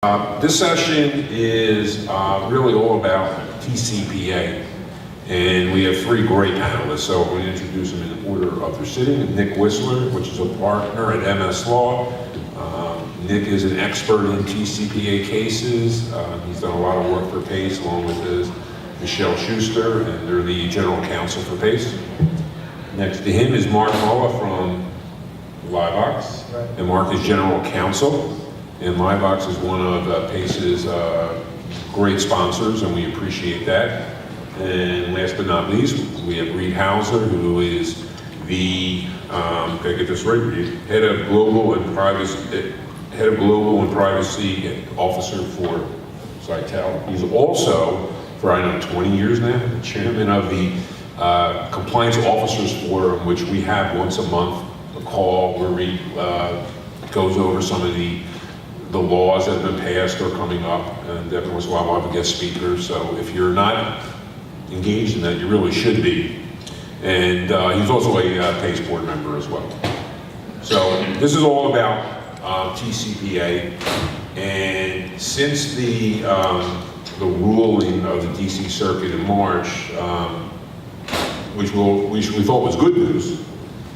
This session is really all about TCPA, and we have three great panelists, so I'm going to introduce them in the order of their sitting. Nick Whistler, which is a partner at MS Law. Nick is an expert in TCPA cases. He's done a lot of work for PACE, along with his Michelle Schuster, and they're the general counsel for PACE. Next to him is Mark Mulla from LiveVox, and Mark is general counsel. And LiveVox is one of PACE's great sponsors, and we appreciate that. And last but not least, we have Reed Hauser, who is the, did I get this right, Reed? Head of Global and Privacy Officer for Citel. He's also, for I know 20 years now, the chairman of the Compliance Officers Forum, which we have once a month, a call where Reed goes over some of the laws that have been passed or coming up, and every once in a while we'll have a guest speaker. So if you're not engaged in that, you really should be. And he's also a PACE board member as well. So this is all about TCPA, and since the ruling of the DC Circuit in March, which we thought was good news,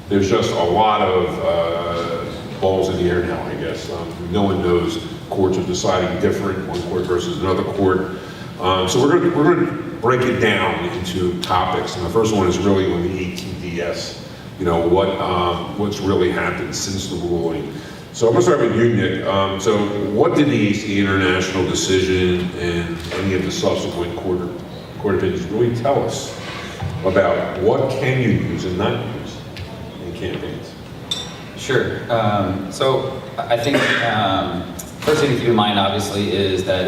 there's just a lot of balls in the air now, I guess. No one knows. Courts are deciding different, one court versus another court. So we're going to break it down into topics, and the first one is really on the ATDS. You know, what's really happened since the ruling. So I'm going to start with you, Nick. So what did the ACA International decision and any of the subsequent court opinions really tell us about what can you use and not use in campaigns? Sure. So I think first thing to keep in mind, obviously, is that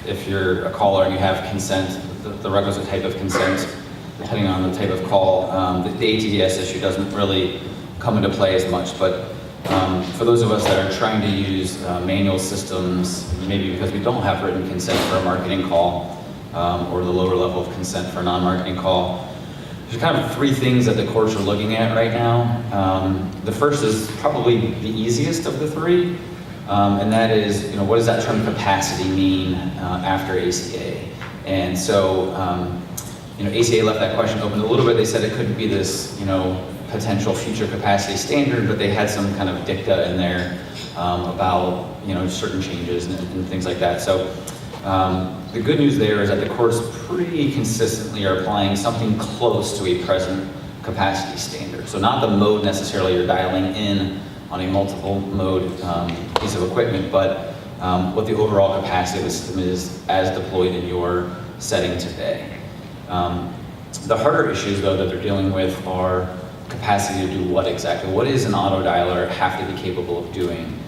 if you're a caller and you have consent, the requisite type of consent, depending on the type of call, the ATDS issue doesn't really come into play as much. But for those of us that are trying to use manual systems, maybe because we don't have written consent for a marketing call or the lower level of consent for a non-marketing call, there's kind of three things that the courts are looking at right now. The first is probably the easiest of the three, and that is, what does that term capacity mean after ACA? And so, ACA left that question open a little bit. They said it couldn't be this, potential future capacity standard, but they had some kind of dicta in there about, certain changes and things like that. So. The good news there is that the courts pretty consistently are applying something close to a present capacity standard. So not the mode necessarily you're dialing in on a multiple mode piece of equipment, but what the overall capacity of the system is as deployed in your setting today. The harder issues, though, that they're dealing with are capacity to do what exactly? What does an auto dialer have to be capable of doing?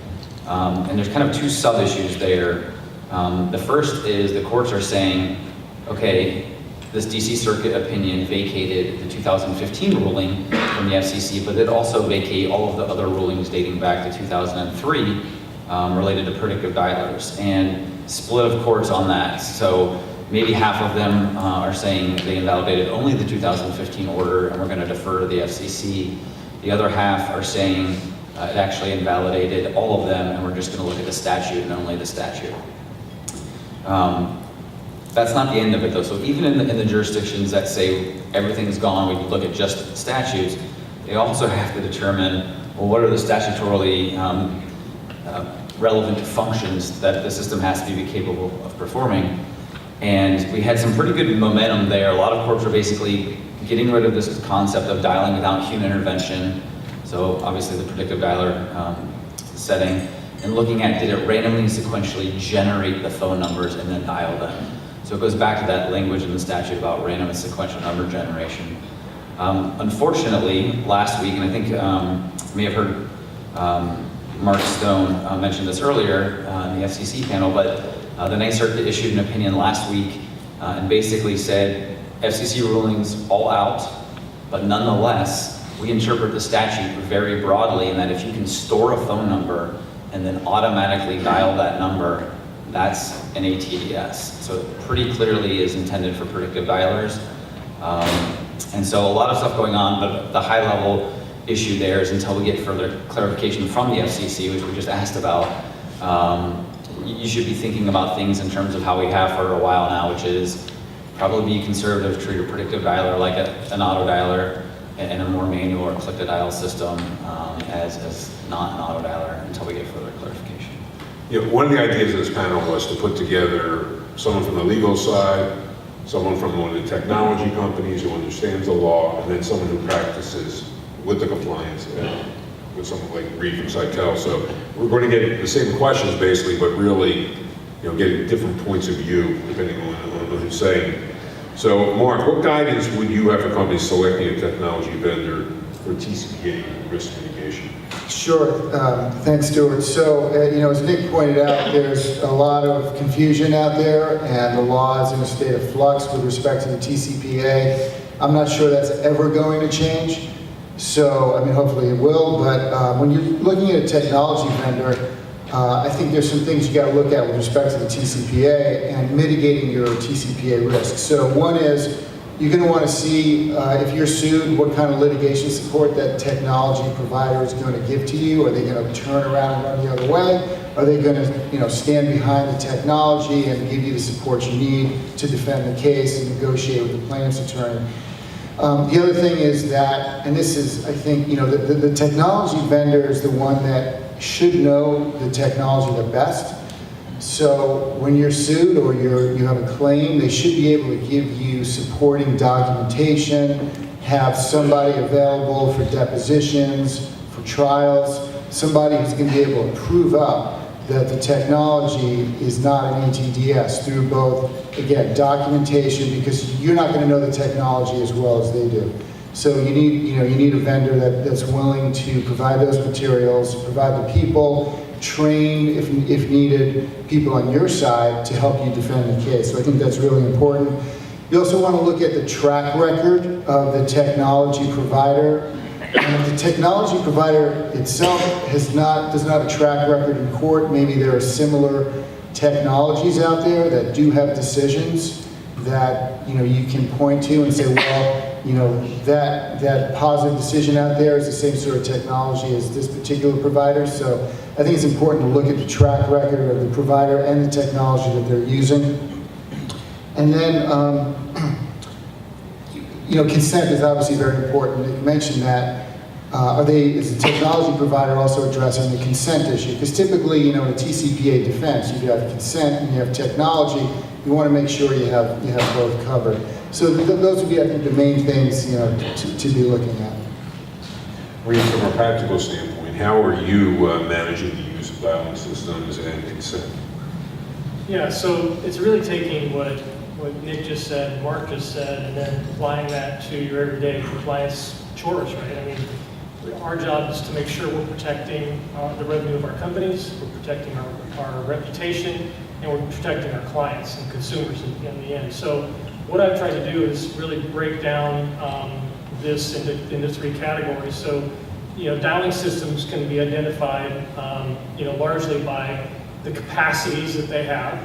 And there's kind of two sub-issues there. The first is the courts are saying, okay, this DC Circuit opinion vacated the 2015 ruling from the FCC, but it also vacated all of the other rulings dating back to 2003 related to predictive dialers, and split of courts on that. So maybe half of them are saying they invalidated only the 2015 order and we're going to defer to the FCC. The other half are saying it actually invalidated all of them and we're just going to look at the statute and only the statute. That's not the end of it, though. So even in the jurisdictions that say everything's gone, we can look at just the statutes, they also have to determine, well, what are the statutorily relevant functions that the system has to be capable of performing. And we had some pretty good momentum there. A lot of courts are basically getting rid of this concept of dialing without human intervention. So obviously the predictive dialer setting, and looking at, did it randomly and sequentially generate the phone numbers and then dial them? So it goes back to that language in the statute about random and sequential number generation. Unfortunately, last week, and I think you may have heard Mark Stone mention this earlier in the FCC panel, but the Ninth Circuit issued an opinion last week and basically said, FCC rulings all out, but nonetheless, we interpret the statute very broadly in that if you can store a phone number and then automatically dial that number, that's an ATDS. So it pretty clearly is intended for predictive dialers. And so a lot of stuff going on, but the high level issue there is until we get further clarification from the FCC, which we just asked about, you should be thinking about things in terms of how we have for a while now, which is probably be conservative, treat a predictive dialer like an auto dialer, and a more manual or click-to-dial system as not an auto dialer until we get further clarification. Yeah, one of the ideas of this panel was to put together someone from the legal side, someone from one of the technology companies who understands the law, and then someone who practices with the compliance, with someone like Reed from Sitel. So we're going to get the same questions basically, but really, getting different points of view depending on who's saying. So Mark, what guidance would you have for companies selecting a technology vendor for TCPA risk mitigation? Sure, thanks, Stuart. So, as Nick pointed out, there's a lot of confusion out there, and the law is in a state of flux with respect to the TCPA. I'm not sure that's ever going to change. So, hopefully it will, but when you're looking at a technology vendor, I think there's some things you got to look at with respect to the TCPA and mitigating your TCPA risk. So one is, you're going to want to see if you're sued, what kind of litigation support that technology provider is going to give to you. Are they going to turn around and run the other way? Are they going to stand behind the technology and give you the support you need to defend the case and negotiate with the plaintiff's attorney? The other thing is that, and this is, I think, the technology vendor is the one that should know the technology the best. So when you're sued or you have a claim, they should be able to give you supporting documentation, have somebody available for depositions, for trials, somebody who's going to be able to prove up that the technology is not an ATDS through both, again, documentation, because you're not going to know the technology as well as they do. So you need a vendor that's willing to provide those materials, provide the people, train, if needed, people on your side to help you defend the case. So I think that's really important. You also want to look at the track record of the technology provider. And if the technology provider itself does not have a track record in court, maybe there are similar technologies out there that do have decisions that you can point to and say, well, that positive decision out there is the same sort of technology as this particular provider. So I think it's important to look at the track record of the provider and the technology that they're using. And then, consent is obviously very important. You mentioned that. Is the technology provider also addressing the consent issue? Because typically, in a TCPA defense, you have consent and you have technology. You want to make sure you have both covered. So those would be, I think, the main things to be looking at. Reed, from a practical standpoint, how are you managing the use of dialing systems and consent? Yeah, so it's really taking what Nick just said, Mark just said, and then applying that to your everyday compliance chores, right? Our job is to make sure we're protecting the revenue of our companies, we're protecting our reputation, and we're protecting our clients and consumers in the end. So what I've tried to do is really break down this into three categories. So, dialing systems can be identified, largely by the capacities that they have,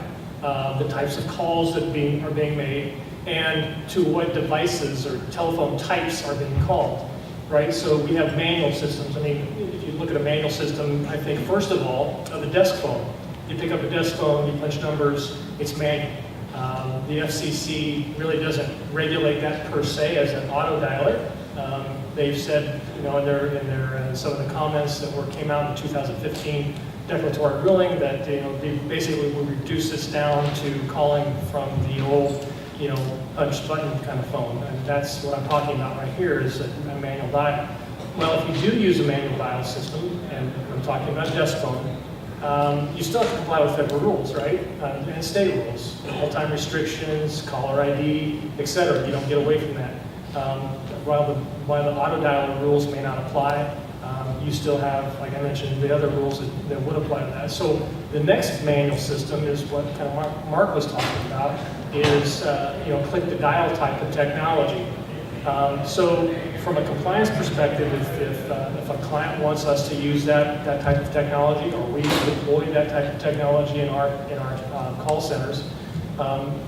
the types of calls that are being made, and to what devices or telephone types are being called, right? So we have manual systems. If you look at a manual system, I think first of all, the desk phone. You pick up a desk phone, you punch numbers, it's manual. The FCC really doesn't regulate that per se as an auto dialer. They've said, in some of the comments that came out in 2015 declaratory ruling that they basically would reduce this down to calling from the old, punch button kind of phone, and that's what I'm talking about right here is a manual dial. Well, if you do use a manual dial system, and I'm talking about desk phone, you still have to comply with federal rules, right? And state rules, all-time restrictions, caller ID, etc. You don't get away from that. While the auto dialer rules may not apply, you still have, like I mentioned, the other rules that would apply to that. So the next manual system is what kind of Mark was talking about, is click to dial type of technology. So from a compliance perspective, if a client wants us to use that type of technology, or we deploy that type of technology in our call centers,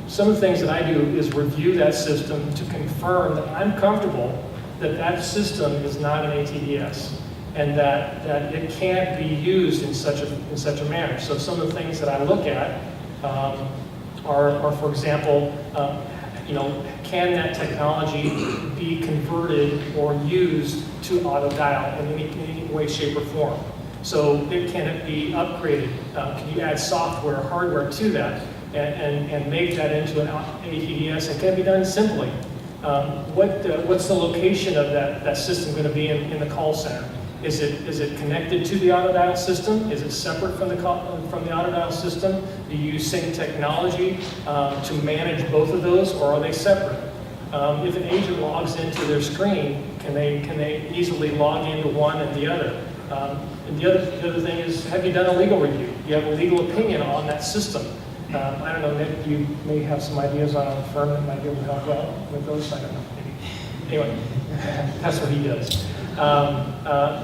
some of the things that I do is review that system to confirm that I'm comfortable that that system is not an ATDS. and that it can't be used in such a manner. So some of the things that I look at are, for example, can that technology be converted or used to auto dial in any way, shape, or form? So can it be upgraded? Can you add software, hardware to that and make that into an ATDS? And can it be done simply? What's the location of that system going to be in the call center? Is it connected to the auto dial system? Is it separate from the auto dial system? Do you use same technology to manage both of those, or are they separate? If an agent logs into their screen, can they easily log into one and the other? And the other thing is, have you done a legal review? Do you have a legal opinion on that system? I don't know, Nick, you may have some ideas on a firm that might be able to help out with those. I don't know, maybe. Anyway, that's what he does.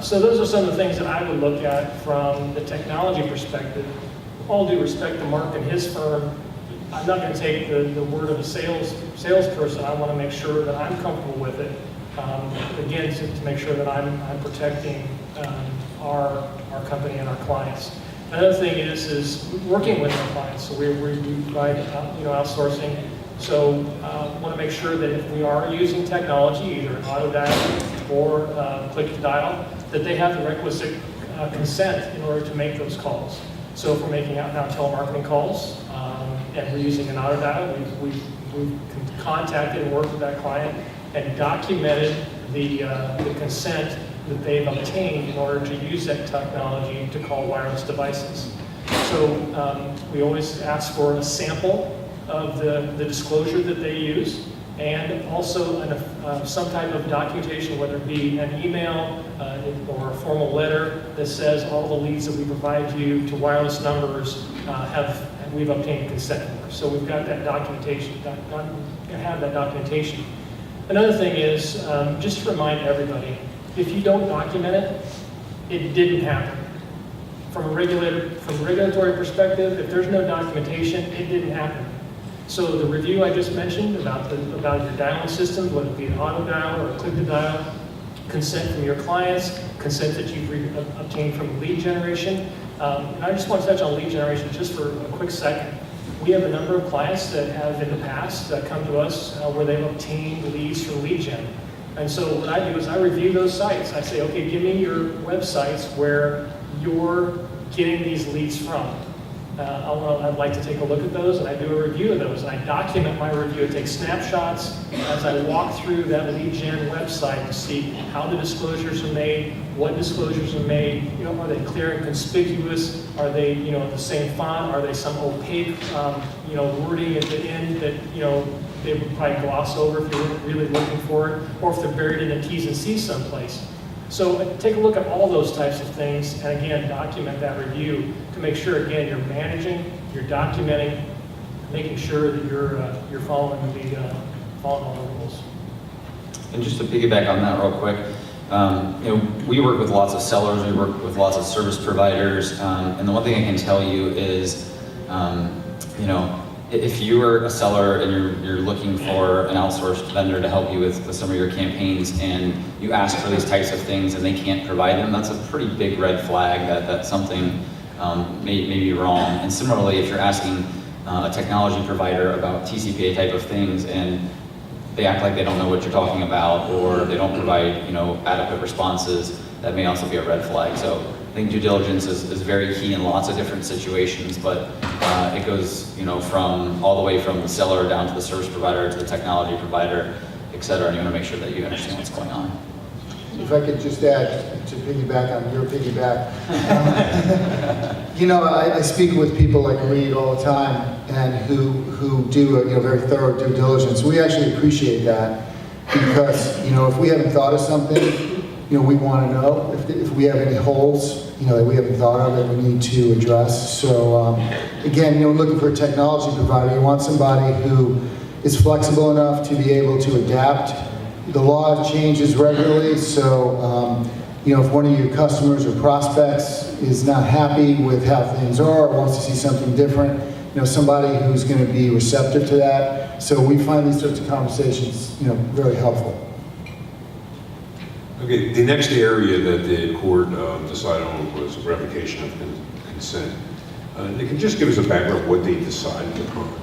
So those are some of the things that I would look at from the technology perspective. All due respect to Mark and his firm, I'm not going to take the word of a salesperson. I want to make sure that I'm comfortable with it. Again, to make sure that I'm protecting our company and our clients. Another thing is working with our clients. So we provide outsourcing. So want to make sure that if we are using technology, either auto dial or click to dial, that they have the requisite consent in order to make those calls. So if we're making outbound telemarketing calls and we're using an auto dial, we've contacted and worked with that client and documented the consent that they've obtained in order to use that technology to call wireless devices. So we always ask for a sample of the disclosure that they use, and also some type of documentation, whether it be an email or a formal letter that says all the leads that we provide you to wireless numbers we've obtained consent for. So we've got that documentation, have that documentation. Another thing is, just to remind everybody, if you don't document it, it didn't happen. From a regulatory perspective, if there's no documentation, it didn't happen. So the review I just mentioned about your dialing systems, whether it be an auto dial or a click to dial, consent from your clients, consent that you've obtained from lead generation. And I just want to touch on lead generation just for a quick second. We have a number of clients that have in the past come to us where they've obtained leads from lead gen. And so what I do is I review those sites. I say, okay, give me your websites where you're getting these leads from. I'd like to take a look at those, and I do a review of those, and I document my review. I take snapshots as I walk through that lead gen website to see how the disclosures are made, what disclosures are made. Are they clear and conspicuous? Are they, the same font? Are they some opaque, wording at the end that, they would probably gloss over if you're really looking for it, or if they're buried in a T's and C's someplace. So take a look at all those types of things, and again, document that review to make sure, again, you're managing, you're documenting, making sure that you're following all the rules. And just to piggyback on that real quick, we work with lots of sellers, we work with lots of service providers, and the one thing I can tell you is, if you are a seller and you're looking for an outsourced vendor to help you with some of your campaigns, and you ask for these types of things and they can't provide them, that's a pretty big red flag that something may be wrong. And similarly, if you're asking a technology provider about TCPA type of things and they act like they don't know what you're talking about, or they don't provide adequate responses, that may also be a red flag. So I think due diligence is very key in lots of different situations, but it goes from all the way from the seller down to the service provider to the technology provider, et cetera, and you want to make sure that you understand what's going on. If I could just add to piggyback on your piggyback. I speak with people like Reed all the time, and who do a very thorough due diligence. We actually appreciate that because if we haven't thought of something, we want to know if we have any holes, that we haven't thought of that we need to address. So again, looking for a technology provider, you want somebody who is flexible enough to be able to adapt. The law changes regularly, so if one of your customers or prospects is not happy with how things are, or wants to see something different, somebody who's going to be receptive to that. So we find these sorts of conversations, very helpful. Okay, the next area that the court decided on was revocation of consent. They can just give us a background of what they decided upon.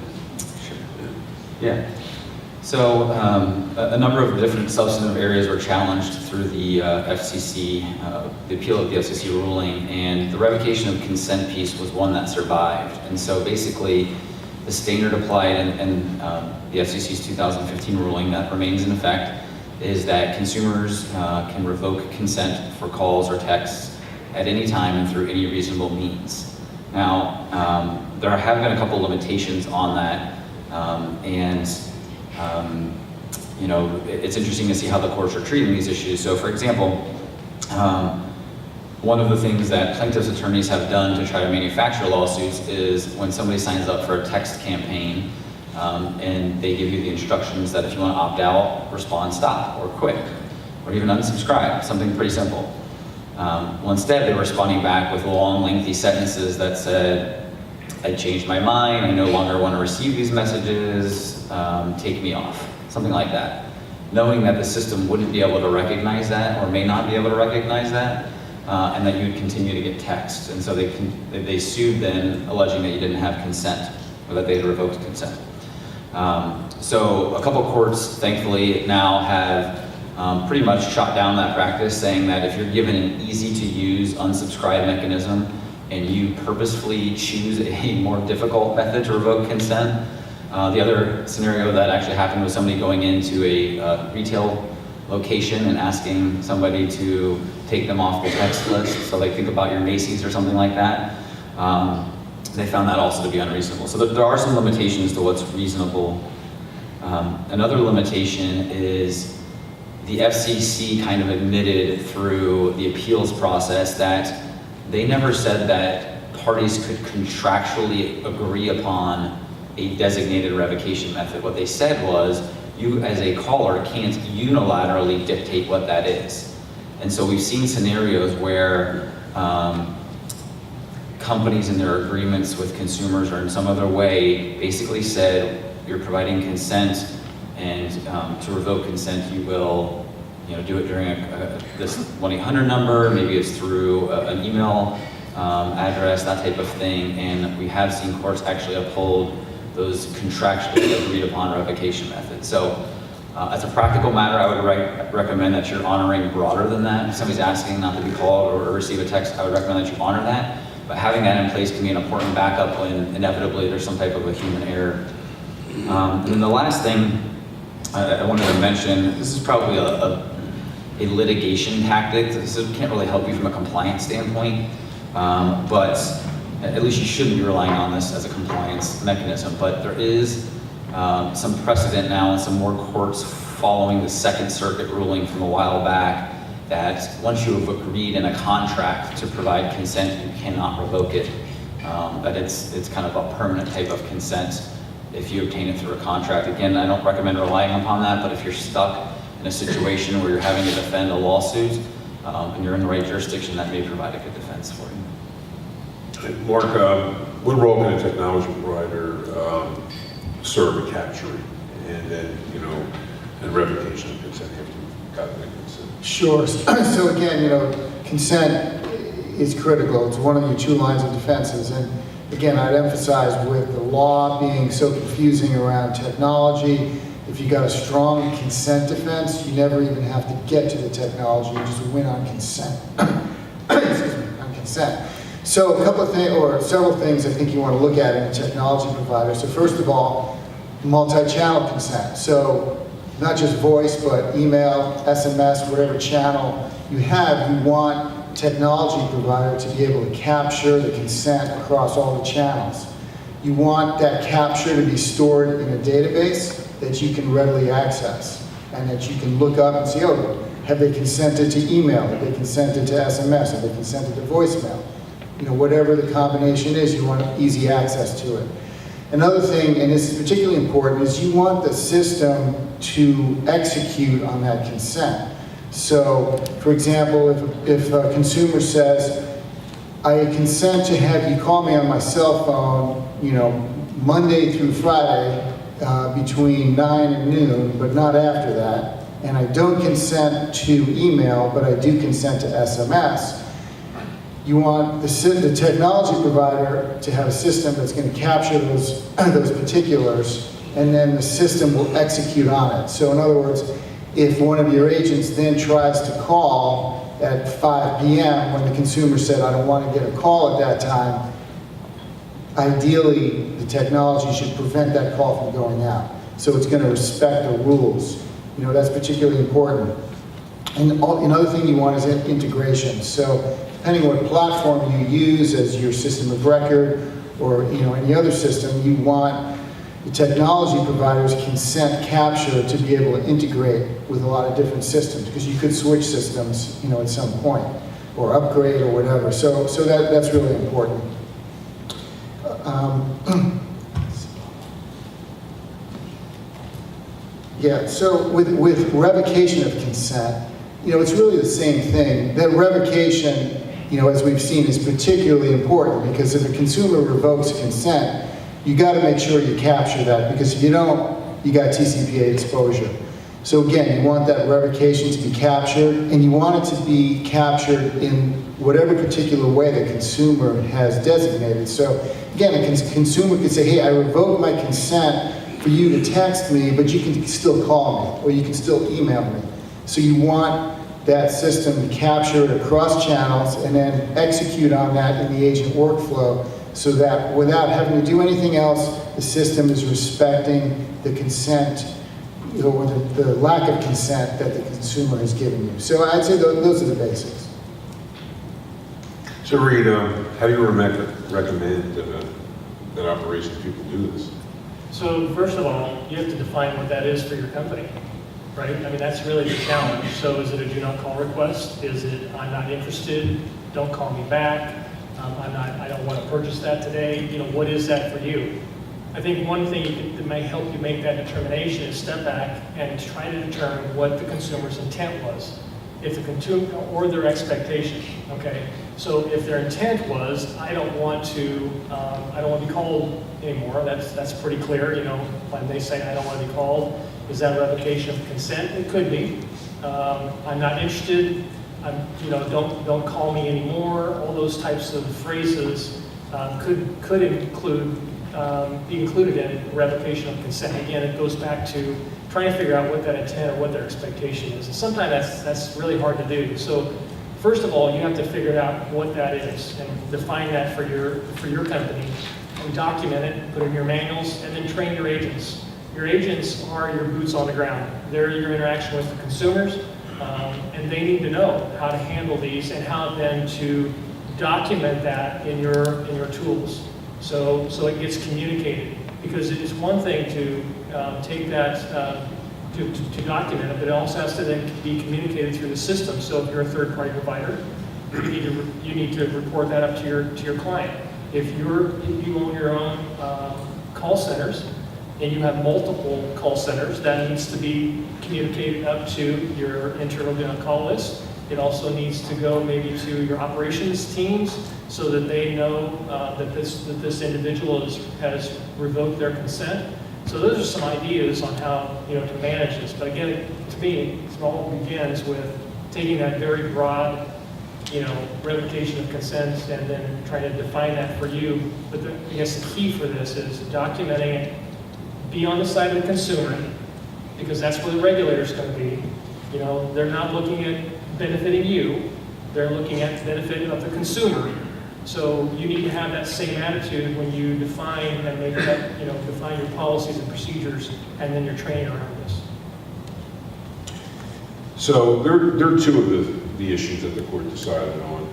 Yeah. So a number of different substantive areas were challenged through the FCC, the appeal of the FCC ruling, and the revocation of consent piece was one that survived. And so basically, the standard applied in the FCC's 2015 ruling that remains in effect is that consumers can revoke consent for calls or texts at any time and through any reasonable means. Now, there have been a couple limitations on that, you know, it's interesting to see how the courts are treating these issues. So, for example, one of the things that plaintiffs' attorneys have done to try to manufacture lawsuits is when somebody signs up for a text campaign and they give you the instructions that if you want to opt out, respond stop or quit or even unsubscribe, something pretty simple. Well, instead, they were responding back with long, lengthy sentences that said, I changed my mind, I no longer want to receive these messages, take me off, something like that. Knowing that the system wouldn't be able to recognize that or may not be able to recognize that, and that you would continue to get text. And so they sued then, alleging that you didn't have consent or that they had revoked consent. So a couple courts, thankfully, now have pretty much shot down that practice, saying that if you're given an easy-to-use unsubscribe mechanism and you purposefully choose a more difficult method to revoke consent, the other scenario that actually happened was somebody going into a retail location and asking somebody to take them off the text list. So like think about your Macy's or something like that. They found that also to be unreasonable. So there are some limitations to what's reasonable. Another limitation is the FCC kind of admitted through the appeals process that they never said that parties could contractually agree upon a designated revocation method. What they said was, you as a caller can't unilaterally dictate what that is. And so we've seen scenarios where companies in their agreements with consumers or in some other way basically said, you're providing consent, and to revoke consent you will do it during this 1-800 number, maybe it's through an email address, that type of thing, and we have seen courts actually uphold those contractually agreed upon revocation methods. So as a practical matter, I would recommend that you're honoring broader than that. If somebody's asking not to be called or receive a text, I would recommend that you honor that. But having that in place can be an important backup when inevitably there's some type of a human error. And then the last thing I wanted to mention, this is probably a litigation tactic. This can't really help you from a compliance standpoint, but at least you shouldn't be relying on this as a compliance mechanism. But there is some precedent now and some more courts following the Second Circuit ruling from a while back that once you have agreed in a contract to provide consent, you cannot revoke it. That it's kind of a permanent type of consent if you obtain it through a contract. Again, I don't recommend relying upon that, but if you're stuck in a situation where you're having to defend a lawsuit and you're in the right jurisdiction, that may provide a good defense for you. Mark, what role can a technology provider serve in capturing and then, and revocation of consent after you've gotten the consent? Sure. So again, consent is critical. It's one of your two lines of defenses. And again, I'd emphasize with the law being so confusing around technology, if you got a strong consent defense, you never even have to get to the technology. You just win on consent. Excuse me, on consent. So a couple of things, or several things I think you want to look at in a technology provider. So first of all, multi-channel consent. So not just voice, but email, SMS, whatever channel you have, you want technology provider to be able to capture the consent across all the channels. You want that capture to be stored in a database that you can readily access and that you can look up and see, oh, have they consented to email? Have they consented to SMS? Have they consented to voicemail? Whatever the combination is, you want easy access to it. Another thing, and this is particularly important, is you want the system to execute on that consent. So, for example, if a consumer says, I consent to have you call me on my cell phone, Monday through Friday between 9 and noon, but not after that, and I don't consent to email, but I do consent to SMS, you want the technology provider to have a system that's going to capture those particulars, and then the system will execute on it. So in other words, if one of your agents then tries to call at 5 p.m. when the consumer said, I don't want to get a call at that time, ideally, the technology should prevent that call from going out. So it's going to respect the rules. You know, that's particularly important. And another thing you want is integration. So depending on what platform you use as your system of record, or any other system, you want the technology provider's consent capture to be able to integrate with a lot of different systems, because you could switch systems, at some point, or upgrade or whatever. So that's really important. Yeah, so with revocation of consent, it's really the same thing. That revocation, as we've seen, is particularly important, because if a consumer revokes consent, you got to make sure you capture that, because if you don't, you got TCPA exposure. So again, you want that revocation to be captured, and you want it to be captured in whatever particular way the consumer has designated. So again, a consumer could say, hey, I revoke my consent for you to text me, but you can still call me, or you can still email me. So you want that system to capture it across channels and then execute on that in the agent workflow, so that without having to do anything else, the system is respecting the consent, or the lack of consent that the consumer has given you. So I'd say those are the basics. So Reed, how do you recommend that operations people do this? So first of all, you have to define what that is for your company, right? I mean, that's really the challenge. So is it a do not call request? Is it I'm not interested, don't call me back, I don't want to purchase that today? What is that for you? I think one thing that may help you make that determination is step back and try to determine what the consumer's intent was. If the consumer, or their expectation, okay? So if their intent was, I don't want to be called anymore, that's pretty clear, when they say I don't want to be called, is that revocation of consent? It could be. I'm not interested, don't call me anymore. All those types of phrases could be included in revocation of consent. Again, it goes back to trying to figure out what that intent or what their expectation is. And sometimes that's really hard to do. So first of all, you have to figure out what that is and define that for your company, and document it, put it in your manuals, and then train your agents. Your agents are your boots on the ground. They're your interaction with the consumers, and they need to know how to handle these and how then to document that in your tools. So it gets communicated, because it is one thing to take that to document it, but it also has to then be communicated through the system. So if you're a third-party provider, you need to report that up to your client. If you own your own call centers and you have multiple call centers, that needs to be communicated up to your internal call list. It also needs to go maybe to your operations teams, so that they know that this individual has revoked their consent. So those are some ideas on how to manage this. But again, to me, it all begins with taking that very broad revocation of consent and then trying to define that for you. But I guess the key for this is documenting it, be on the side of the consumer, because that's where the regulator's going to be. They're not looking at benefiting you, they're looking at the benefit of the consumer. So you need to have that same attitude when you define and make that, define your policies and procedures, and then your training around this. So there are two of the issues that the court decided on.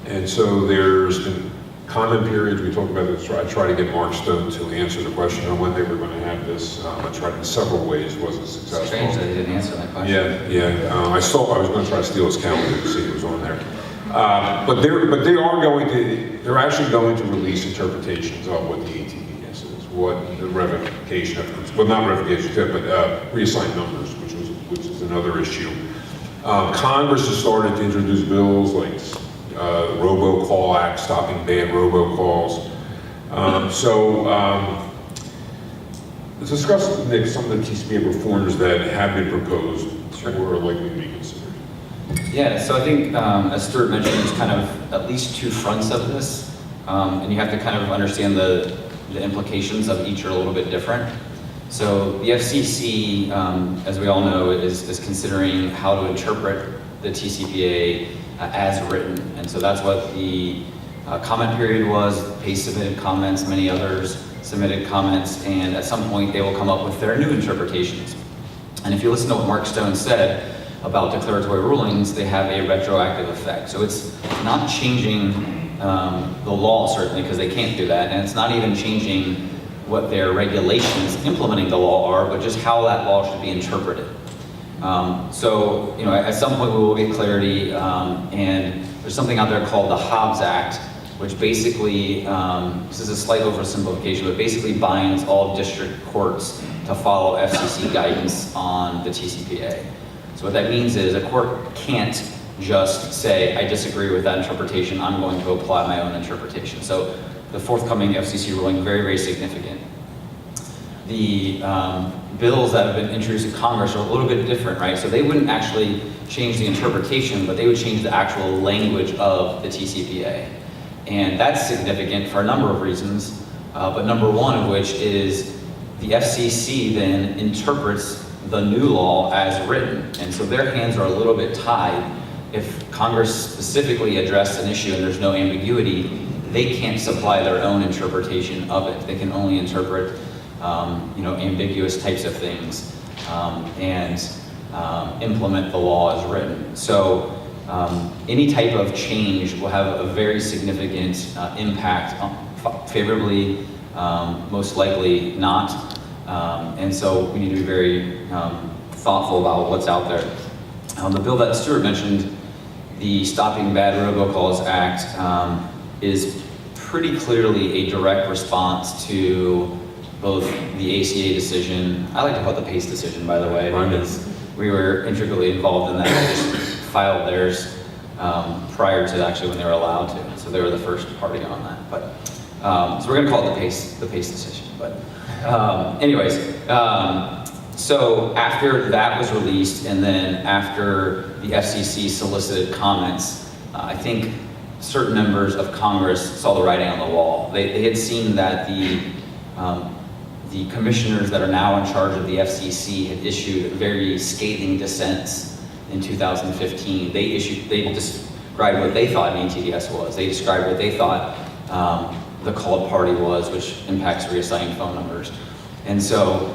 And so there's been comment periods. We talked about this. I tried to get Mark Stone to answer the question on when they were going to have this. I tried in several ways, wasn't successful. Strange that he didn't answer that question. Yeah. I was going to try to steal his calendar to see if it was on there. But they're actually going to release interpretations of what the ATVS is, what the revocation of, well, not revocation, but reassigned numbers, which is another issue. Congress has started to introduce bills like the Robocall Act, stopping bad robocalls. Let's discuss, Nick, some of the TCPA reforms that have been proposed Sure. or are likely to be considered. Yeah, so I think, as Stuart mentioned, there's kind of at least two fronts of this, and you have to kind of understand the implications of each are a little bit different. So the FCC, as we all know, is considering how to interpret the TCPA as written, and so that's what the comment period was. PACE submitted comments, many others submitted comments, and at some point they will come up with their new interpretations. And if you listen to what Mark Stone said about declaratory rulings, they have a retroactive effect. So it's not changing the law, certainly, because they can't do that, and it's not even changing what their regulations implementing the law are, but just how that law should be interpreted. So, you know, at some point we will get clarity, and there's something out there called the Hobbs Act, which basically, this is a slight oversimplification, but basically binds all district courts to follow FCC guidance on the TCPA. So what that means is a court can't just say, I disagree with that interpretation, I'm going to apply my own interpretation. So the forthcoming FCC ruling, very, very significant. The bills that have been introduced in Congress are a little bit different, right? So they wouldn't actually change the interpretation, but they would change the actual language of the TCPA. And that's significant for a number of reasons, but number one of which is the FCC then interprets the new law as written. And so their hands are a little bit tied. If Congress specifically addressed an issue and there's no ambiguity, they can't supply their own interpretation of it. They can only interpret ambiguous types of things and implement the law as written. So any type of change will have a very significant impact, favorably, most likely not. And so we need to be very thoughtful about what's out there. The bill that Stuart mentioned, the Stopping Bad Robocalls Act, is pretty clearly a direct response to both the ACA decision. I like to call it the PACE decision, by the way, because we were intricately involved in that. They just filed theirs prior to actually when they were allowed to. So they were the first party on that. But so we're going to call it the PACE decision. But so after that was released, and then after the FCC solicited comments, I think certain members of Congress saw the writing on the wall. They had seen that the commissioners that are now in charge of the FCC had issued very scathing dissents in 2015. They described what they thought an ATDS was. They described what they thought the called party was, which impacts reassigning phone numbers. And so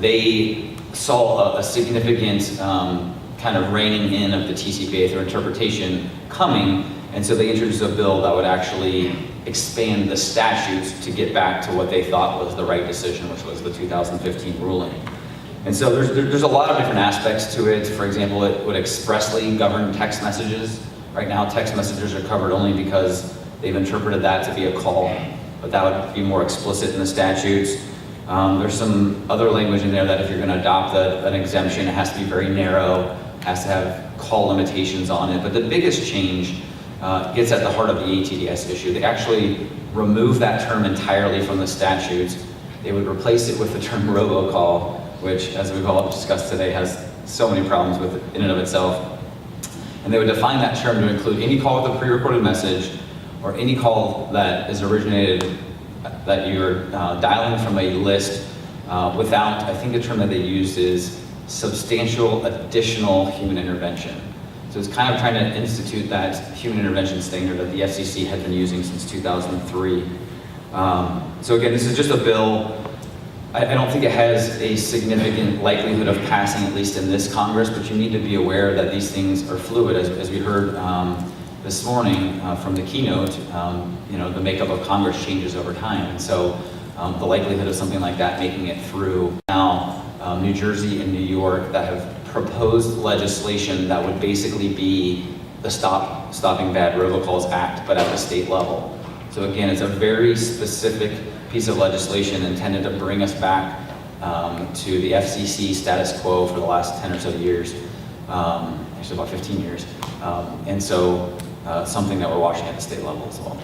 they saw a significant kind of reining in of the TCPA through interpretation coming, and so they introduced a bill that would actually expand the statutes to get back to what they thought was the right decision, which was the 2015 ruling. And so there's a lot of different aspects to it. For example, it would expressly govern text messages. Right now, text messages are covered only because they've interpreted that to be a call, but that would be more explicit in the statutes. There's some other language in there that if you're going to adopt an exemption, it has to be very narrow, has to have call limitations on it. But the biggest change gets at the heart of the ATDS issue. They actually remove that term entirely from the statutes. They would replace it with the term robocall, which, as we've all discussed today, has so many problems with it in and of itself. And they would define that term to include any call with a pre-recorded message or any call that is originated, that you're dialing from a list without, I think the term that they used is substantial additional human intervention. So it's kind of trying to institute that human intervention standard that the FCC had been using since 2003. So again, this is just a bill. I don't think it has a significant likelihood of passing, at least in this Congress, but you need to be aware that these things are fluid. As we heard this morning from the keynote, the makeup of Congress changes over time. And so the likelihood of something like that making it through now, New Jersey and New York that have proposed legislation that would basically be the Stopping Bad Robocalls Act, but at the state level. So again, it's a very specific piece of legislation intended to bring us back to the FCC status quo for the last 10 or so years, actually about 15 years. And so something that we're watching at the state level as well.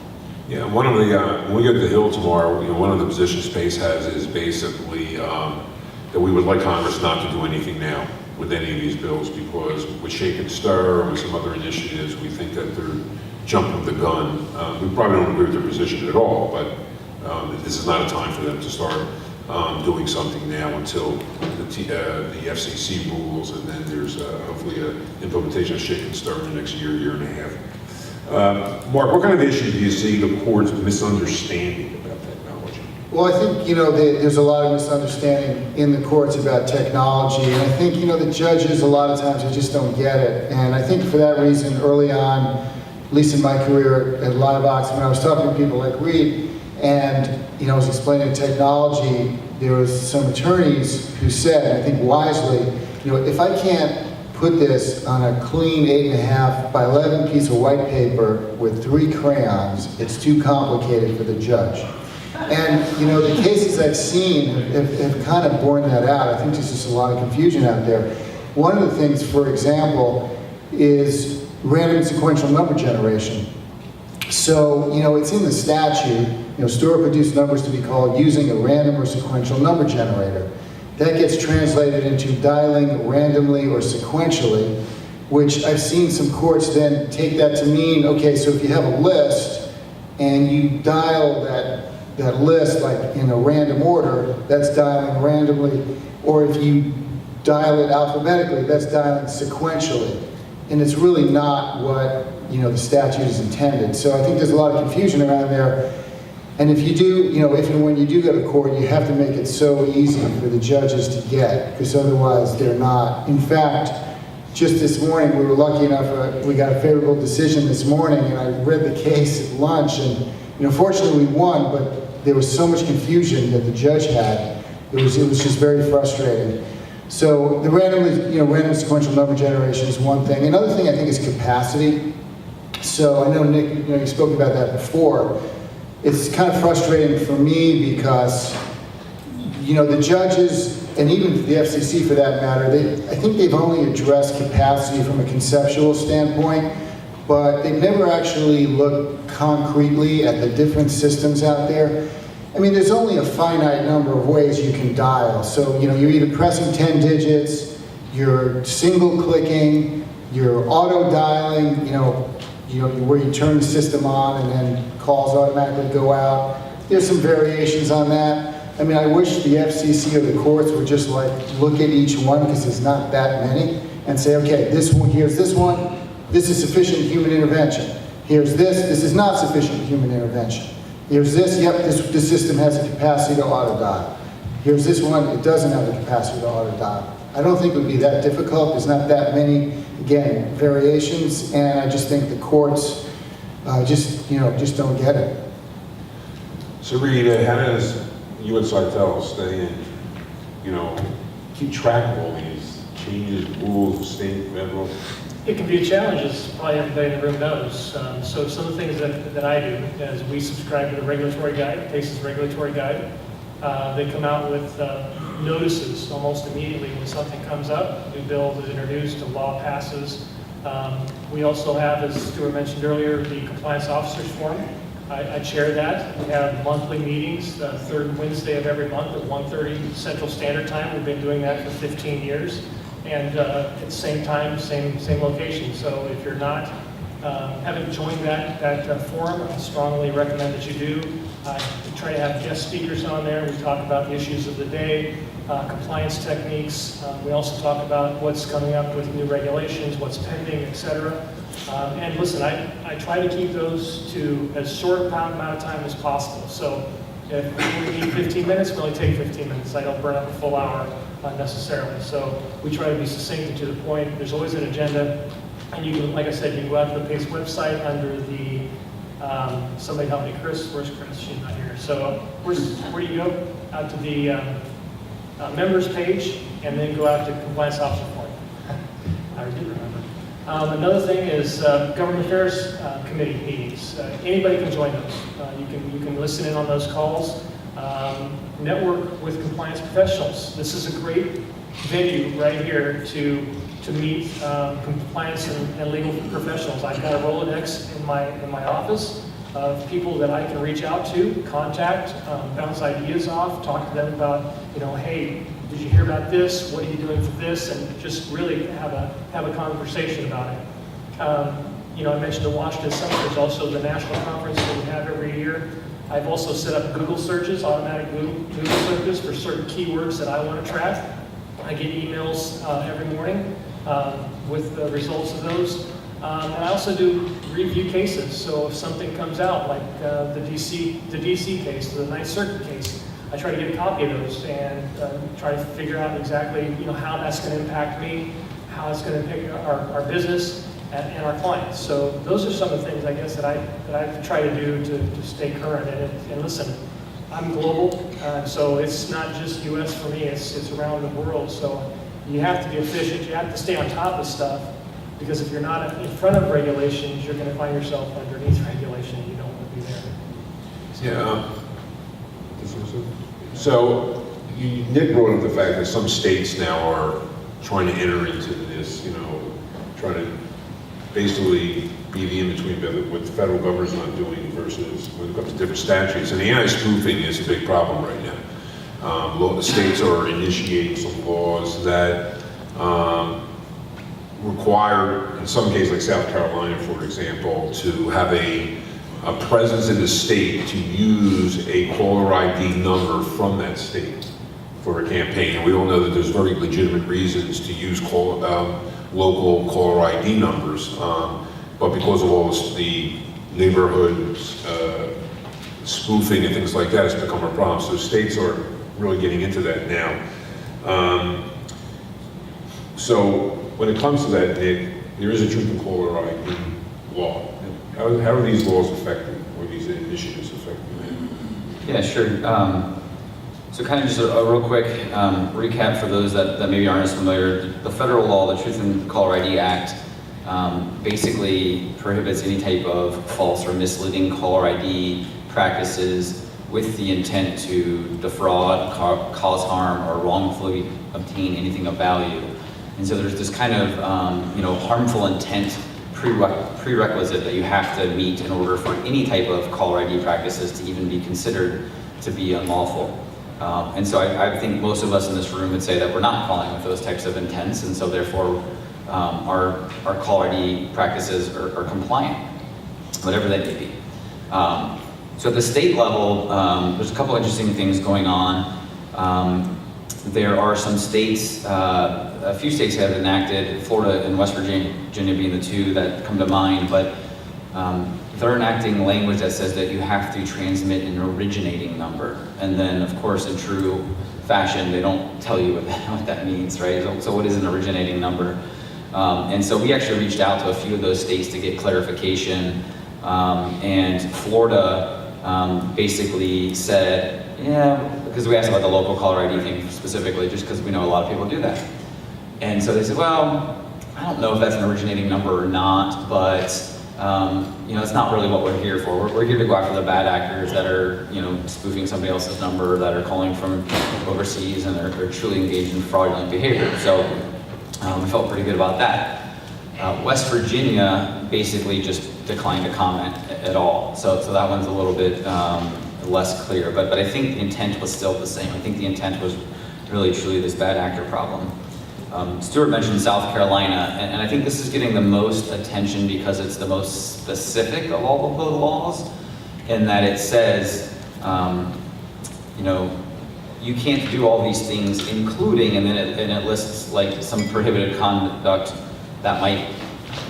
Yeah, one of the, when we go to the Hill tomorrow, one of the positions Space has is basically that we would like Congress not to do anything now with any of these bills, because with Shake and Stir and with some other initiatives, we think that they're jumping the gun. We probably don't agree with their position at all, but this is not a time for them to start doing something now until the FCC rules, and then there's hopefully an implementation of Shake and Stir in the next year and a half. Mark, what kind of issues do you see the courts misunderstanding about technology? Well, I think, there's a lot of misunderstanding in the courts about technology, and I think, the judges, a lot of times, they just don't get it. And I think for that reason, early on, at least in my career at LiveVox, when I was talking to people like Reed, and, I was explaining technology, there was some attorneys who said, and I think wisely, if I can't put this on a clean 8.5 by 11 piece of white paper with 3 crayons, it's too complicated for the judge. And, the cases I've seen have kind of borne that out. I think there's just a lot of confusion out there. One of the things, for example, is random sequential number generation. So, it's in the statute, store produced numbers to be called using a random or sequential number generator. That gets translated into dialing randomly or sequentially, which I've seen some courts then take that to mean, okay, so if you have a list and you dial that list like in a random order, that's dialing randomly, or if you dial it alphabetically, that's dialing sequentially. And it's really not what, the statute is intended. So I think there's a lot of confusion around there. And if you do, if and when you do go to court, you have to make it so easy for the judges to get, because otherwise they're not. In fact, just this morning, we were lucky enough, we got a favorable decision this morning, and I read the case at lunch, and fortunately we won, but there was so much confusion that the judge had. It was just very frustrating. So the random sequential number generation is one thing. Another thing I think is capacity. So I know Nick, you spoke about that before. It's kind of frustrating for me because, the judges, and even the FCC for that matter, I think they've only addressed capacity from a conceptual standpoint, but they've never actually looked concretely at the different systems out there. I mean, there's only a finite number of ways you can dial. So, you're either pressing 10 digits, you're single clicking, you're auto dialing, where you turn the system on and then calls automatically go out. There's some variations on that. I mean, I wish the FCC or the courts would just look at each one, because there's not that many, and say, okay, this one, here's this one, this is sufficient human intervention. Here's this is not sufficient human intervention. Here's this, yep, this system has the capacity to auto dial. Here's this one, it doesn't have the capacity to auto dial. I don't think it would be that difficult. There's not that many, again, variations, and I just think the courts just don't get it. So Reed, how does you and Sartell stay in, keep track of all these changes, rules, state, federal? It can be a challenge, as probably everybody in the room knows. So some of the things that I do is we subscribe to the regulatory guide, PACE's regulatory guide. They come out with notices almost immediately when something comes up. New bill is introduced, a law passes. We also have, as Stuart mentioned earlier, the Compliance Officers Forum. I chair that. We have monthly meetings, the third Wednesday of every month at 1:30 Central Standard Time. We've been doing that for 15 years. And at the same time, same location. So if you're not, haven't joined that forum, I strongly recommend that you do. We try to have guest speakers on there. We talk about the issues of the day, compliance techniques. We also talk about what's coming up with new regulations, what's pending, etc. And listen, I try to keep those to as short amount of time as possible. So if we need 15 minutes, we only take 15 minutes. I don't burn up a full hour necessarily. So we try to be succinct and to the point. There's always an agenda. And you can, like I said, you can go out to the PACE website under the, somebody help me, Chris. Where's Chris? She's not here. So where do you go? Out to the members page, and then go out to Compliance Officer Forum. I do remember. Another thing is Government Affairs Committee meetings. Anybody can join those. You can listen in on those calls. Network with compliance professionals. This is a great venue right here to meet compliance and legal professionals. I've got a Rolodex in my office of people that I can reach out to, contact, bounce ideas off, talk to them about, hey, did you hear about this? What are you doing for this? And just really have a conversation about it. I mentioned the Washington Summit. There's also the national conference that we have every year. I've also set up Google searches, automatic Google searches for certain keywords that I want to track. I get emails every morning with the results of those. And I also do review cases. So if something comes out, like the DC case, the Ninth Circuit case, I try to get a copy of those and try to figure out exactly how that's going to impact me, how it's going to impact our business and our clients. So those are some of the things, I guess, that I try to do to stay current. And listen, I'm global, so it's not just U.S. for me, it's around the world. So you have to be efficient, you have to stay on top of stuff, because if you're not in front of regulations, you're going to find yourself underneath regulation and you don't want to be there. Yeah. So Nick brought up the fact that some states now are trying to enter into this, trying to basically be the in-between what the federal government's not doing versus when it comes to different statutes. And anti-spoofing is a big problem right now. The states are initiating some laws that require, in some cases like South Carolina, for example, to have a presence in the state to use a caller ID number from that state for a campaign. And we all know that there's very legitimate reasons to use local caller ID numbers, but because of all the neighborhood spoofing and things like that, it's become a problem. So states are really getting into that now. So when it comes to that, Nick, there is a truth in caller ID law. How are these laws affecting, or these initiatives affecting? Yeah, sure. So kind of just a real quick recap for those that maybe aren't as familiar. The federal law, the Truth in Caller ID Act, basically prohibits any type of false or misleading caller ID practices with the intent to defraud, cause harm, or wrongfully obtain anything of value. And so there's this kind of harmful intent prerequisite that you have to meet in order for any type of caller ID practices to even be considered to be unlawful. And so I think most of us in this room would say that we're not calling with those types of intents, and so therefore our caller ID practices are compliant, whatever they may be. So at the state level, there's a couple interesting things going on. There are some states, a few states have enacted, Florida and West Virginia being the two that come to mind, but they're enacting language that says that you have to transmit an originating number. And then, of course, in true fashion, they don't tell you what that means, right? So what is an originating number? And so we actually reached out to a few of those states to get clarification. And Florida basically said, yeah, because we asked about the local caller ID thing specifically, just because we know a lot of people do that. And so they said, well, I don't know if that's an originating number or not, but it's not really what we're here for. We're here to go after the bad actors that are, spoofing somebody else's number, that are calling from overseas, and are truly engaged in fraudulent behavior. So we felt pretty good about that. West Virginia basically just declined to comment at all. So that one's a little bit less clear, but I think the intent was still the same. I think the intent was really truly this bad actor problem. Stuart mentioned South Carolina, and I think this is getting the most attention because it's the most specific of all of the laws, in that it says, you can't do all these things, including, and then it lists like some prohibited conduct that might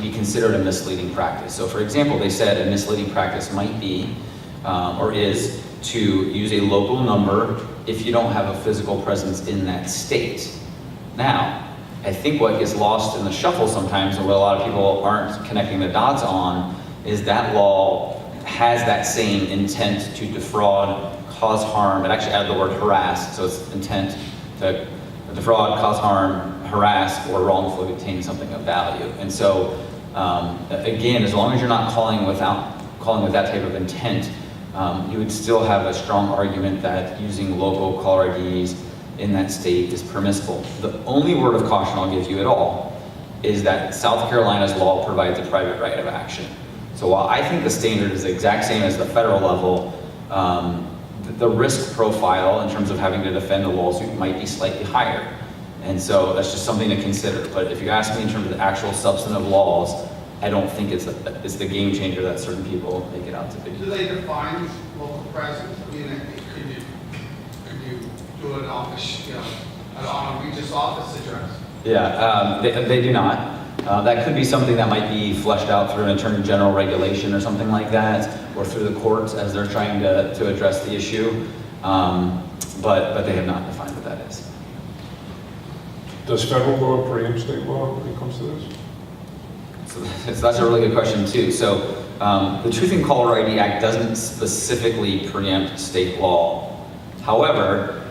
be considered a misleading practice. So for example, they said a misleading practice might be, or is, to use a local number if you don't have a physical presence in that state. Now, I think what gets lost in the shuffle sometimes, and what a lot of people aren't connecting the dots on, is that law has that same intent to defraud, cause harm. It actually added the word harass, so it's intent to defraud, cause harm, harass, or wrongfully obtain something of value. And so, again, as long as you're not calling with that type of intent, you would still have a strong argument that using local caller IDs in that state is permissible. The only word of caution I'll give you at all is that South Carolina's law provides a private right of action. So while I think the standard is the exact same as the federal level, the risk profile in terms of having to defend a lawsuit might be slightly higher. And so that's just something to consider. But if you ask me in terms of the actual substantive laws, I don't think it's the game changer that certain people make it out to be. Do they define local presence? I mean, could you do an office, on a Regis office address? Yeah, they do not. That could be something that might be fleshed out through an attorney general regulation or something like that, or through the courts as they're trying to address the issue. But they have not defined what that is. Does federal law preempt state law when it comes to this? So that's a really good question too. So the Truth in Caller ID Act doesn't specifically preempt state law. However,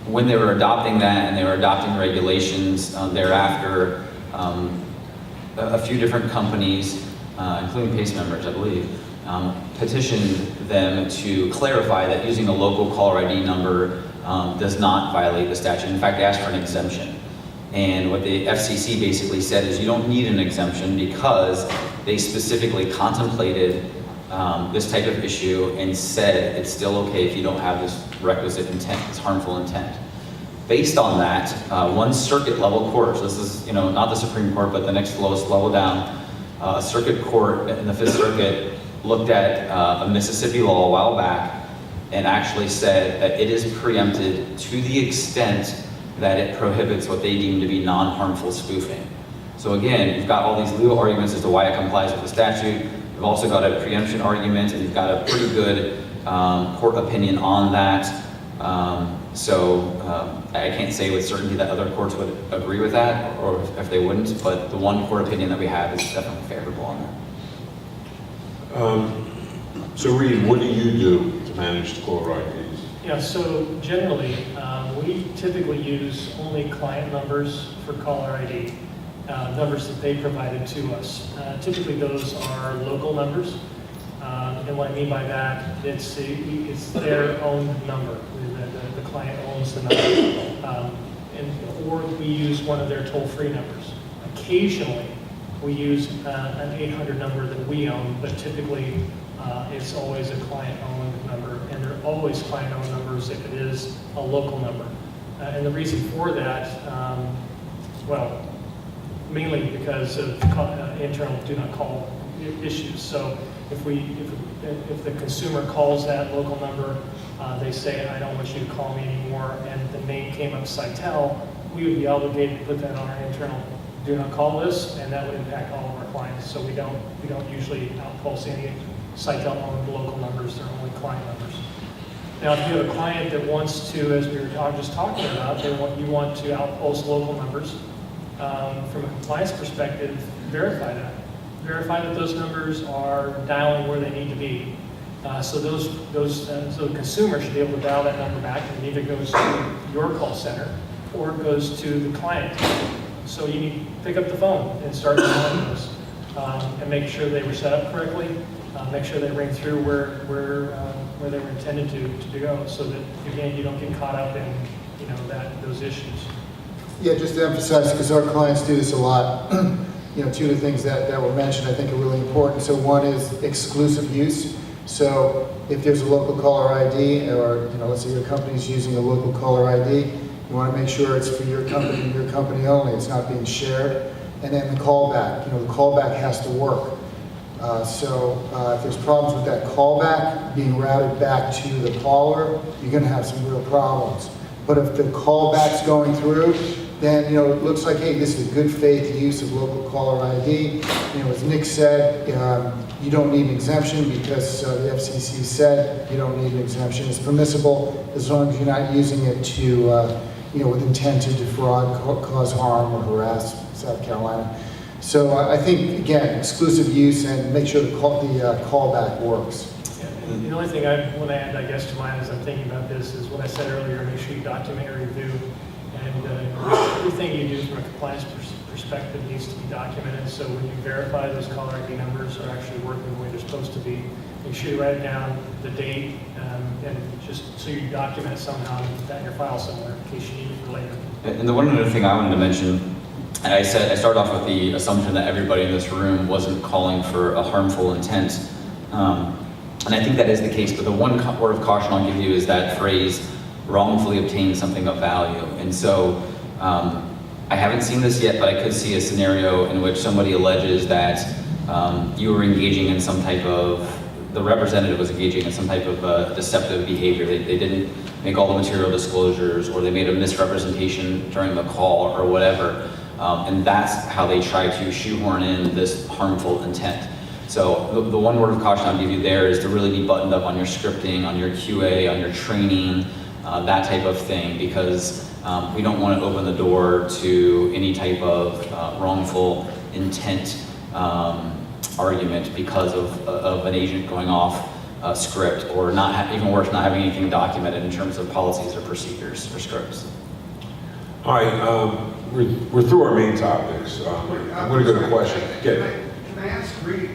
when they were adopting that and they were adopting regulations thereafter, a few different companies, including PACE members, I believe, petitioned them to clarify that using a local caller ID number does not violate the statute. In fact, they asked for an exemption. And what the FCC basically said is you don't need an exemption because they specifically contemplated this type of issue and said it's still okay if you don't have this requisite intent, this harmful intent. Based on that, one circuit level court, so this is not the Supreme Court, but the next lowest level down, a circuit court in the Fifth Circuit looked at a Mississippi law a while back and actually said that it is preempted to the extent that it prohibits what they deem to be non-harmful spoofing. So again, you've got all these legal arguments as to why it complies with the statute. You've also got a preemption argument, and you've got a pretty good court opinion on that. I can't say with certainty that other courts would agree with that, or if they wouldn't, but the one court opinion that we have is definitely favorable on that. So Reed, what do you do to manage the caller IDs? Yeah, so generally, we typically use only client numbers for caller ID, numbers that they provided to us. Typically those are local numbers, and what I mean by that, it's their own number. The client owns the number, or we use one of their toll-free numbers. Occasionally, we use an 800 number that we own, but typically it's always a client-owned number, and they're always client-owned numbers if it is a local number. And the reason for that, well, mainly because of internal do not call issues. So if the consumer calls that local number, they say, I don't want you to call me anymore, and the name came up Sitel, we would be obligated to put that on our internal do not call list, and that would impact all of our clients. So we don't usually outpulse any Sitel-owned local numbers, they're only client numbers. Now, if you have a client that wants to, as we were just talking about, you want to outpulse local numbers, from a compliance perspective, verify that. Verify that those numbers are dialing where they need to be. So the consumer should be able to dial that number back, and it either goes to your call center or it goes to the client. So you need to pick up the phone and start dialing those, and make sure they were set up correctly. Make sure they ring through where they were intended to go, so that again you don't get caught up in those issues. Yeah, just to emphasize, because our clients do this a lot, two of the things that were mentioned I think are really important. So one is exclusive use. So if there's a local caller ID, or let's say your company's using a local caller ID, you want to make sure it's for your company and your company only. It's not being shared. And then the callback. The callback has to work. If there's problems with that callback being routed back to the caller, you're going to have some real problems. But if the callback's going through, then it looks like, hey, this is a good faith use of local caller ID. As Nick said, you don't need an exemption because the FCC said you don't need an exemption. It's permissible as long as you're not using it to, with intent to defraud, cause harm, or harass South Carolina. So I think, again, exclusive use, and make sure the callback works. Yeah, and the only thing I want to add, I guess, to mine as I'm thinking about this is what I said earlier, make sure you document your review. And everything you do from a compliance perspective needs to be documented. So when you verify those caller ID numbers are actually working the way they're supposed to be, make sure you write it down, the date, and just so you document it somehow and put that in your file somewhere in case you need it for later. And the one other thing I wanted to mention And I started off with the assumption that everybody in this room wasn't calling for a harmful intent. And I think that is the case, but the one word of caution I'll give you is that phrase, wrongfully obtain something of value. And so, I haven't seen this yet, but I could see a scenario in which somebody alleges that you were engaging in some type of, the representative was engaging in some type of deceptive behavior. They didn't make all the material disclosures, or they made a misrepresentation during the call or whatever. And that's how they try to shoehorn in this harmful intent. So the one word of caution I'll give you there is to really be buttoned up on your scripting, on your QA, on your training, that type of thing, because we don't want to open the door to any type of wrongful intent argument because of an agent going off script, or not even worse, not having anything documented in terms of policies or procedures or scripts. All right, we're through our main topics. I'm going to go to question. Can I ask, Reed,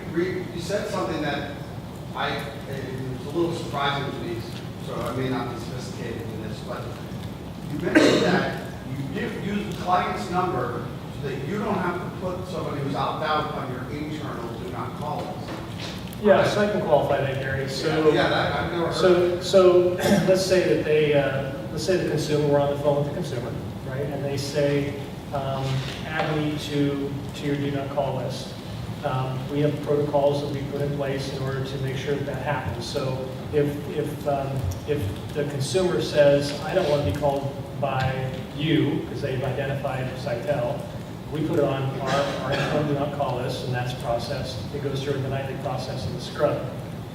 you said something that it was a little surprising to me, so I may not be sophisticated in this, but you mentioned that you use the client's number so that you don't have to put somebody who's out on your internal do not call list. Yeah, so I can qualify that, Gary. So, Yeah, that I've never heard. So let's say that let's say the consumer, we're on the phone with the consumer, right? And they say, add me to your do not call list. We have protocols that we put in place in order to make sure that happens. So if the consumer says, I don't want to be called by you, because they've identified Sitel, we put it on our internal do not call list, and that's processed. It goes through the nightly process of the scrub.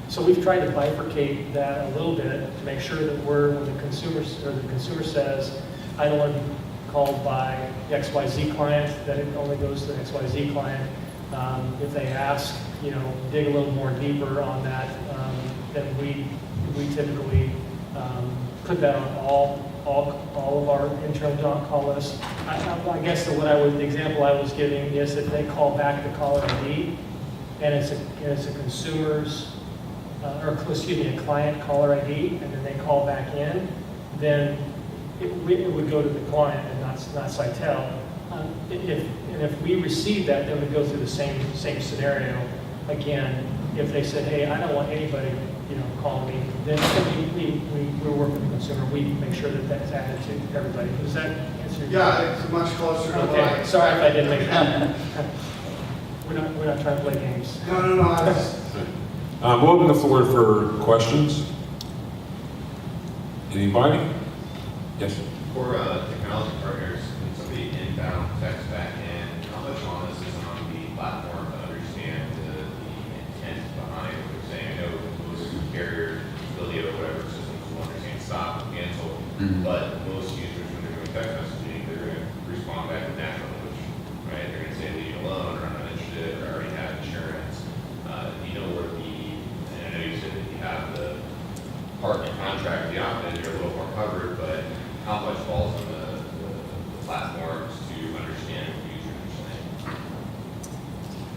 So we've tried to bifurcate that a little bit to make sure that when the consumer says, I don't want to be called by the XYZ client, that it only goes to the XYZ client. If they ask, dig a little more deeper on that, then we typically put that on all of our internal do not call lists. I guess the example I was giving is that they call back the caller ID, and it's a consumer's, a client caller ID, and then they call back in, then it would go to the client and not Sitel. If we receive that, then we go through the same scenario again. If they said, hey, I don't want anybody, calling me, then we work with the consumer. We make sure that that's added to everybody. Does that answer your question? Yeah, it's much closer to what Okay, sorry if I didn't make that. We're not trying to play games. No, I was... We'll open the floor for questions. Anybody? Yes? For technology partners, when somebody inbound text back in, how much onus is on the platform to understand the intent behind what they're saying? I know most carriers, affiliate or whatever systems will understand stop and cancel, but most users, when they're doing text messaging, they're going to respond back with natural language, right? They're going to say leave me alone, or I'm not interested, or I already have insurance. Where and I know you said that you have the partner contract, the opt-in, you're a little more covered, but how much falls on the platforms to understand what users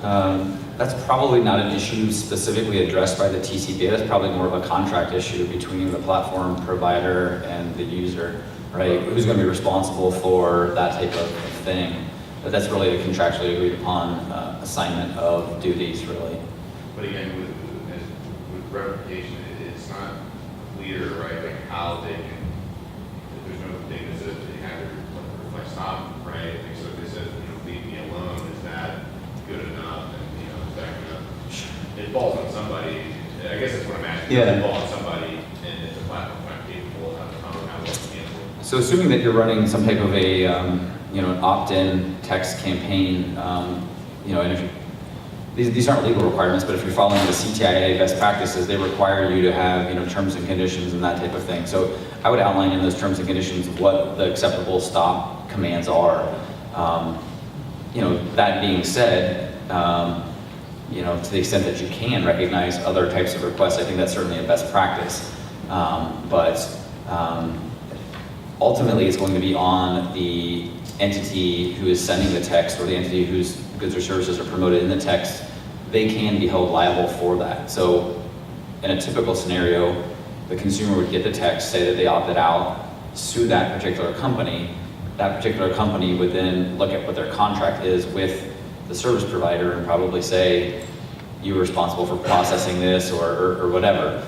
are saying? That's probably not an issue specifically addressed by the TCPA. That's probably more of a contract issue between the platform provider and the user, right? Who's going to be responsible for that type of thing? But that's really a contractually agreed upon assignment of duties, really. But again, with replication, it's not clear, right? Like how they can. There's no thing that says they have to reflect stop, right? Like, so if they said, leave me alone, is that good enough? And is that gonna? It falls on somebody. I guess that's what I'm asking. Yeah. It falls on somebody, and if the platform's not capable of how to cancel. So assuming that you're running some type of a, an opt-in text campaign, and if these aren't legal requirements, but if you're following the CTIA best practices, they require you to have, terms and conditions and that type of thing. So I would outline in those terms and conditions what the acceptable stop commands are. That being said, to the extent that you can recognize other types of requests, I think that's certainly a best practice. But ultimately, it's going to be on the entity who is sending the text, or the entity whose goods or services are promoted in the text. They can be held liable for that. So in a typical scenario, the consumer would get the text, say that they opted out, sue that particular company, that particular company would then look at what their contract is with the service provider and probably say, you were responsible for processing this or whatever.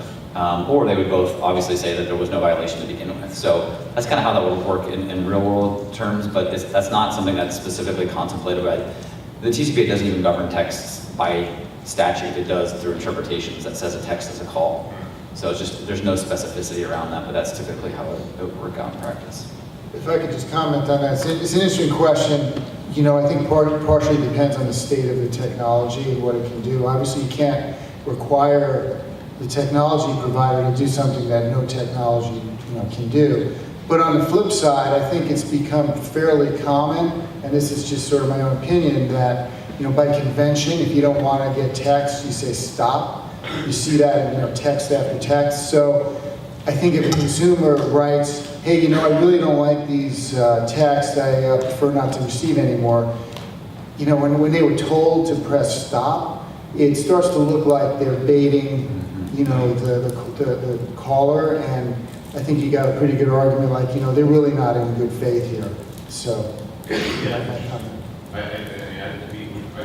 Or they would both obviously say that there was no violation to begin with. So that's kind of how that would work in real world terms, but that's not something that's specifically contemplated by, the TCPA doesn't even govern texts by statute, it does through interpretations that says a text is a call. So it's just, there's no specificity around that, but that's typically how it would work out in practice. If I could just comment on that, it's an interesting question. You know, I think partially depends on the state of the technology and what it can do. Obviously, you can't require the technology provider to do something that no technology, can do. But on the flip side, I think it's become fairly common, and this is just sort of my own opinion, that by convention, if you don't want to get text, you say stop. You see that in text after text. So I think if a consumer writes, hey, I really don't like these texts, I prefer not to receive anymore, when they were told to press stop, it starts to look like they're baiting, the caller, and I think you got a pretty good argument, like, they're really not in good faith here. So, I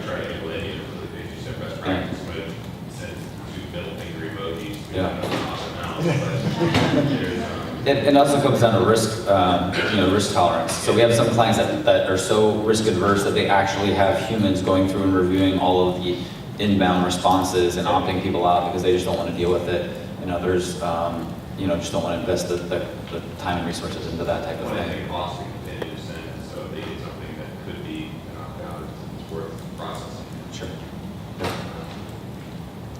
try to handle it, as you said, best practice, but since we build angry emojis, we don't know how to It also comes down to risk, risk tolerance. So we have some clients that are so risk adverse that they actually have humans going through and reviewing all of the inbound responses and opting people out because they just don't want to deal with it. And others, just don't want to invest the time and resources into that type of I thing. think Boston continues to send, so if they get something that could be an opt-out, it's worth processing. Sure.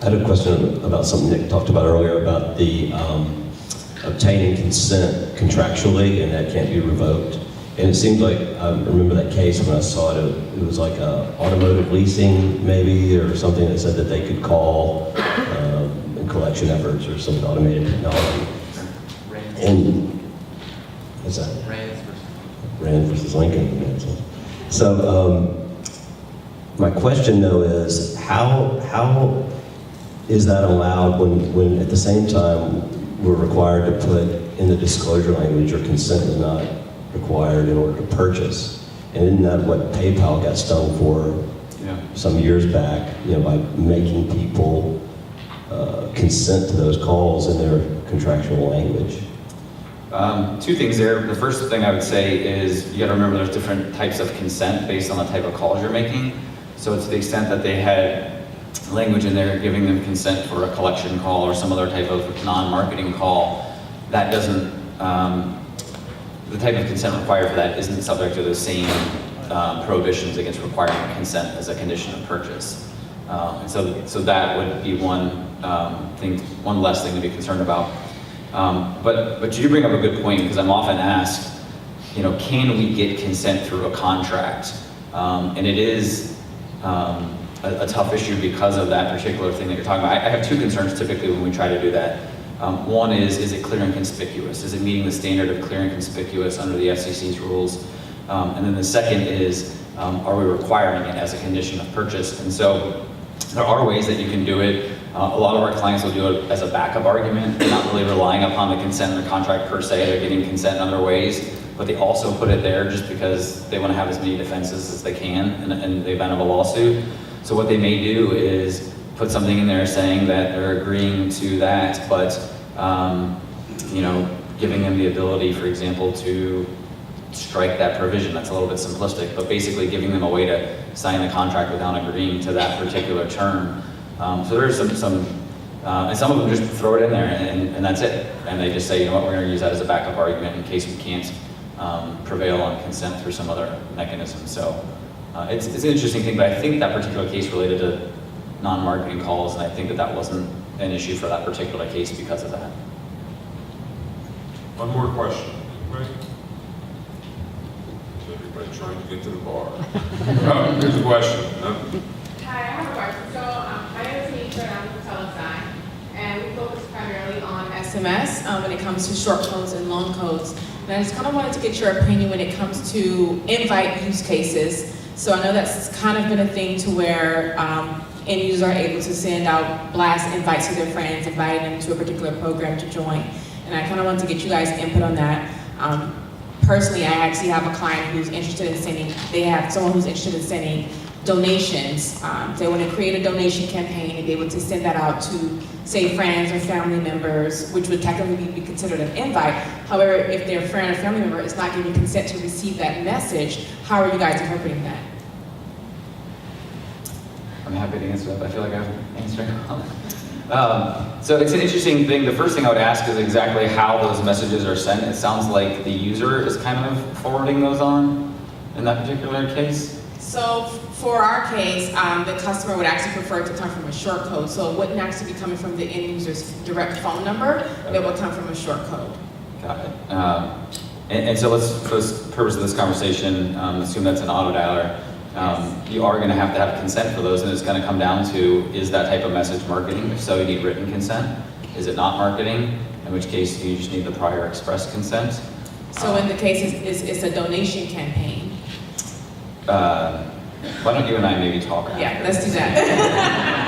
I had a question about something Nick talked about earlier about the obtaining consent contractually, and that can't be revoked. And it seems like, I remember that case when I saw it, it was like automotive leasing maybe, or something that said that they could call in collection efforts or some automated technology. And what's that? Rand versus Lincoln. So my question though is, how is that allowed when at the same time we're required to put in the disclosure language or consent is not required in order to purchase? And isn't that what PayPal got stung for some years back, by making people consent to those calls in their contractual language? Two things there. The first thing I would say is you got to remember there's different types of consent based on the type of calls you're making. So to the extent that they had language in there giving them consent for a collection call or some other type of non-marketing call, that doesn't, the type of consent required for that isn't subject to the same prohibitions against requiring consent as a condition of purchase. And so that would be one less thing to be concerned about. But you bring up a good point because I'm often asked, can we get consent through a contract? And it is a tough issue because of that particular thing that you're talking about. I have two concerns typically when we try to do that. One is it clear and conspicuous? Is it meeting the standard of clear and conspicuous under the FCC's rules? And then the second is, are we requiring it as a condition of purchase? And so there are ways that you can do it. A lot of our clients will do it as a backup argument. They're not really relying upon the consent in the contract per se. They're getting consent in other ways, but they also put it there just because they want to have as many defenses as they can in the event of a lawsuit. So what they may do is put something in there saying that they're agreeing to that, but giving them the ability, for example, to strike that provision. That's a little bit simplistic, but basically giving them a way to sign the contract without agreeing to that particular term. So there's some and some of them just throw it in there and that's it. And they just say, we're going to use that as a backup argument in case we can't prevail on consent through some other mechanism. So it's an interesting thing, but I think that particular case related to non-marketing calls, and I think that wasn't an issue for that particular case because of that. One more question. Right? Is everybody trying to get to the bar? Here's a question. Hi, I have a question. So my name is Nisha, and I'm from Telesci, and we focus primarily on SMS when it comes to short codes and long codes. And I just kind of wanted to get your opinion when it comes to invite use cases. So I know that's kind of been a thing to where end users are able to send out blast invites to their friends, inviting them to a particular program to join. And I kind of wanted to get you guys' input on that. personally, I actually have a client who's interested in sending, they have someone who's interested in sending donations. They want to create a donation campaign and be able to send that out to, say, friends or family members, which would technically be considered an invite. However, if their friend or family member is not giving consent to receive that message, how are you guys interpreting that? I'm happy to answer that, but I feel like I'm answering so it's an interesting thing. The first thing I would ask is exactly how those messages are sent. It sounds like the user is kind of forwarding those on in that particular case. So for our case, the customer would actually prefer it to come from a short code. So it wouldn't actually be coming from the end user's direct phone number, but it would come from a short code. Got it. And so let's, for the purpose of this conversation, assume that's an auto dialer. You are going to have consent for those, and it's going to come down to, is that type of message marketing? If so, you need written consent. Is it not marketing? In which case, you just need the prior express consent. So in the case, it's a donation campaign. Why don't you and I maybe talk? Yeah, let's do that.